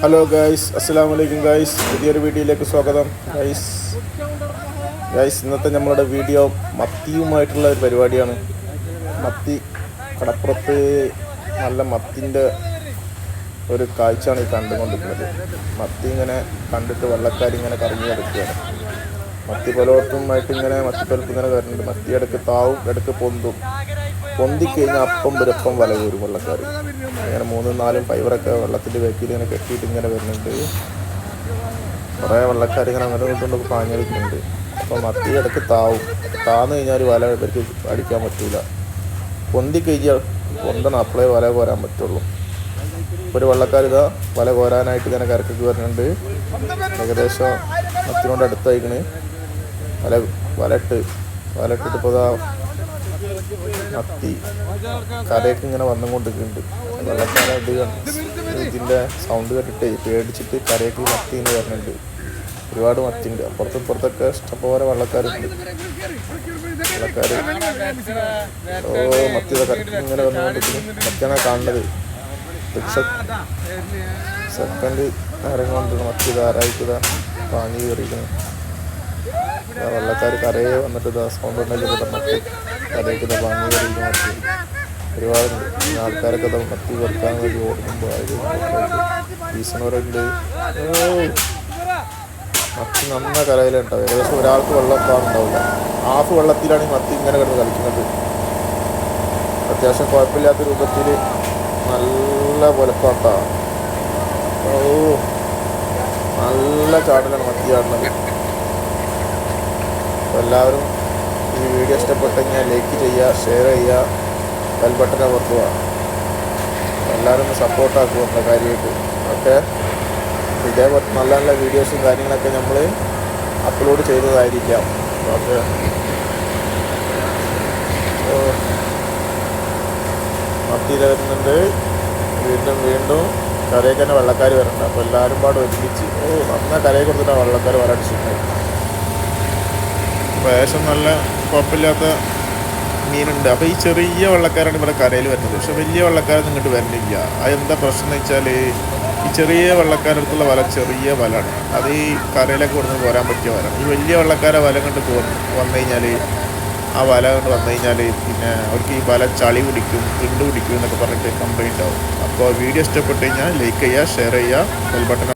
Hello guys, അസ്സലാമു അലൈക്കും guys. പുതിയൊരു വീഡിയോയിലേക്ക് സ്വാഗതം ഗൈസ്. ഇന്നത്തെ നമ്മളുടെ വീഡിയോ മത്തിയുമായിട്ടുള്ള ഒരു പരിപാടിയാണ്. മത്തി കടപ്പുറത്ത് നല്ല മത്തിൻ്റെ ഒരു കാഴ്ചയാണ് ഈ കണ്ടുകൊണ്ടിരിക്കുന്നത്. മത്തി ഇങ്ങനെ കണ്ടിട്ട് വെള്ളക്കാരിങ്ങനെ കറങ്ങി എടുക്കുകയാണ്. മത്തി പലയിടത്തുമായിട്ട് ഇങ്ങനെ മത്തിപ്പലപ്പ് ഇങ്ങനെ വരുന്നുണ്ട്. മത്തി ഇടയ്ക്ക് താവും, ഇടയ്ക്ക് പൊന്തിക്കഴിഞ്ഞാൽ അപ്പം വല കയറും വെള്ളക്കാർ. അങ്ങനെ 3-4 ഫൈബറൊക്കെ വെള്ളത്തിൻ്റെ വേക്കിൽ ഇങ്ങനെ കെട്ടിയിട്ട് ഇങ്ങനെ വരുന്നുണ്ട്. കുറേ വെള്ളക്കാർ ഇങ്ങനെ അങ്ങനെ കൊണ്ടൊക്കെ പാഞ്ഞെടുക്കുന്നുണ്ട്. അപ്പോൾ മത്തി ഇടയ്ക്ക് താന്ന് കഴിഞ്ഞാൽ വല ഇവർക്ക് അടിക്കാൻ പറ്റില്ല. പൊന്തിക്കഴിഞ്ഞാൽ പൊന്തണം, അപ്പോഴേ വല കോരാൻ പറ്റുള്ളൂ. ഒരു വെള്ളക്കാർ ഇതാ വല കോരാനായിട്ട് ഇങ്ങനെ കരക്കൊക്കെ വരുന്നുണ്ട്. ഏകദേശം മത്തിനോട് അടുത്തായിക്കണ്. വലയിട്ടിട്ട് ഇപ്പോൾ ഇതാ മത്തി കരയൊക്കെ ഇങ്ങനെ വന്നുകൊണ്ടിരിക്കുന്നുണ്ട്. വെള്ളക്കാരായിട്ട് ഇതിൻ്റെ സൗണ്ട് കേട്ടിട്ട് പേടിച്ചിട്ട് കരയൊക്കെ മത്തി ഇങ്ങനെ വരുന്നുണ്ട്. ഒരുപാട് മത്തിയുണ്ട്. അപ്പുറത്തൊക്കെ ഇഷ്ടംപോലെ വെള്ളക്കാരുണ്ട്. മത്തി കരക്ക് ഇങ്ങനെ വന്നുകൊണ്ടിരിക്കുന്നു. മത്തിയാണ് കാണുന്നത്. സെക്കൻഡ് നേരം കൊണ്ട് മത്തി ധാരായിട്ട് പാഞ്ഞു കയറിയിരിക്കുന്നു. വെള്ളക്കാർ കരയെ വന്നിട്ട് സൗണ്ട് ഉണ്ടെങ്കിൽ മത്തി കരയ്ക്ക് പാഞ്ഞു കയറിയിരിക്കുന്ന മത്തി ഒരുപാടുണ്ട്. ആൾക്കാരൊക്കെ മത്തി വെറുക്കാൻ വേണ്ടി ഓടുമ്പോൾ വീശുന്നവരുണ്ട്. മത്തി നന്ന കരയിലുണ്ടാവും. ഏകദേശം ഒരാൾക്ക് വെള്ളം ഉണ്ടാവില്ല. ഹാഫ് വെള്ളത്തിലാണ് ഈ മത്തി ഇങ്ങനെ കിടന്ന് കളിക്കുന്നത്. അത്യാവശ്യം കുഴപ്പമില്ലാത്ത രൂപത്തിൽ നല്ല പൊലപ്പാട്ടാണ്. നല്ല ചാടലാണ് മത്തി ചാടുന്നത്. അപ്പോൾ എല്ലാവരും ഈ വീഡിയോ ഇഷ്ടപ്പെട്ടെങ്കിൽ ലൈക്ക് ചെയ്യുക, ഷെയർ ചെയ്യുക, ബെൽ ബട്ടൺ അമർത്തുക. എല്ലാവരും ഒന്ന് സപ്പോർട്ടാക്കുക എന്ന കാര്യമായിട്ട്. ഓക്കെ, ഇതേപോലെ നല്ല നല്ല വീഡിയോസും കാര്യങ്ങളൊക്കെ നമ്മൾ അപ്ലോഡ് ചെയ്തതായിരിക്കാം. ഓക്കെ, മത്തിയിൽ വരുന്നുണ്ട്. വീണ്ടും കരയ്ക്ക് തന്നെ വെള്ളക്കാർ വരുന്നുണ്ട്. അപ്പോൾ എല്ലാവരും പാട് ഒരുമിച്ച് നന്നായി കരയെ കൊടുത്തിട്ടാണ് വെള്ളക്കാർ വരടിച്ചിട്ടുണ്ട്. ഏകദേശം നല്ല കുഴപ്പമില്ലാത്ത മീനുണ്ട്. അപ്പോൾ ഈ ചെറിയ വെള്ളക്കാരാണ് ഇവിടെ കരയിൽ വരുന്നത്. പക്ഷെ വലിയ വെള്ളക്കാരൊന്നും ഇങ്ങോട്ട് വരുന്നില്ല. അതെന്താ പ്രശ്നം എന്ന് വെച്ചാൽ ഈ ചെറിയ വെള്ളക്കാരടുത്തുള്ള വല ചെറിയ വലയാണ്. അത് ഈ കരയിലൊക്കെ കൊടുത്ത് പോരാൻ പറ്റിയ വല. ഈ വലിയ വെള്ളക്കാരെ വല കണ്ട് വന്നു കഴിഞ്ഞാൽ ആ വല കൊണ്ട് വന്നു കഴിഞ്ഞാൽ പിന്നെ അവർക്ക് ഈ വല ചളി പിടിക്കും, പിടിക്കും എന്നൊക്കെ പറഞ്ഞിട്ട് കംപ്ലൈൻറ്റ് ആവും. അപ്പോൾ വീഡിയോ ഇഷ്ടപ്പെട്ട് കഴിഞ്ഞാൽ ലൈക്ക് ചെയ്യുക, ഷെയർ ചെയ്യുക, ബെൽ ബട്ടൺ